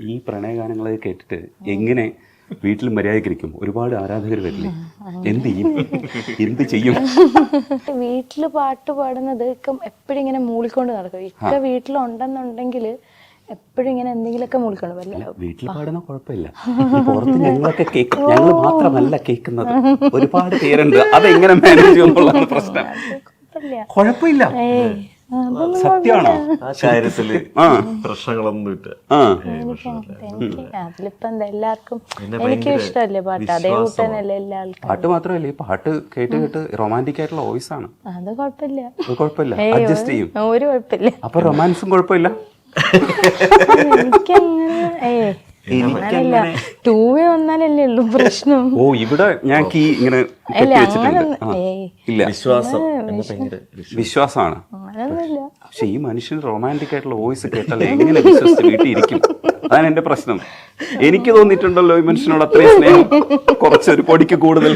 ഈ പ്രണയഗാനങ്ങളൊക്കെ കേട്ടിട്ട് എങ്ങനെ വീട്ടിൽ മര്യാദക്കിരിക്കും? ഒരുപാട് ആരാധകർ വരില്ലേ, എന്ത് ചെയ്യും? വീട്ടില് പാട്ട് പാടുന്നത് ഇക്ക എപ്പോഴും ഇങ്ങനെ മൂളിക്കൊണ്ട് നടക്കും. ഇക്ക വീട്ടിലുണ്ടെന്നുണ്ടെങ്കിൽ എപ്പോഴും ഇങ്ങനെ എന്തെങ്കിലുമൊക്കെ മൂളിക്കൊണ്ട് വരില്ല. വീട്ടിൽ പാടുന്ന കുഴപ്പമില്ല, പുറത്ത് ഞങ്ങളൊക്കെ കേൾക്കും. ഞങ്ങൾ മാത്രമല്ല കേൾക്കുന്നത്, ഒരുപാട് പേരുണ്ട്. അതെങ്ങനെ മാനേജ് ചെയ്യുമ്പോഴാണ് പ്രശ്നം. കുഴപ്പമില്ല, സത്യമാണോ? ആ കാര്യത്തില് പ്രശ്നങ്ങളൊന്നുമില്ല. അതിലിപ്പോ എന്താ, എല്ലാവർക്കും എനിക്കും ഇഷ്ടമല്ലേ പാട്ട്, അതേ കൂട്ടനല്ലേ എല്ലാ ആൾക്കാരും. പാട്ട് മാത്രമല്ല, ഈ പാട്ട് കേട്ട് കേട്ട് റൊമാൻറ്റിക് ആയിട്ടുള്ള വോയിസ് ആണ്. അത് കുഴപ്പമില്ല, കുഴപ്പമില്ല, അഡ്ജസ്റ്റ് ചെയ്യും. ഒരു കുഴപ്പമില്ല. അപ്പൊ റൊമാൻസും കുഴപ്പമില്ല. എനിക്കങ്ങനെ ടൂവേ വന്നാലല്ലേ ഉള്ളൂ പ്രശ്നം. ഓ, ഇവിടെ ഞാൻ കീ ഇങ്ങനെ ഇല്ല, വിശ്വാസമാണ്. പക്ഷെ ഈ മനുഷ്യൻ റൊമാൻറ്റിക് ആയിട്ടുള്ള വോയിസ് കേട്ടാൽ എങ്ങനെ വിശ്വസിച്ച് വീട്ടിൽ ഇരിക്കും? അതാണ് എന്റെ പ്രശ്നം. എനിക്ക് തോന്നിയിട്ടുണ്ടല്ലോ ഈ മനുഷ്യനോട് അത്രയും സ്നേഹം കുറച്ചൊരു പൊടിക്ക് കൂടുതൽ.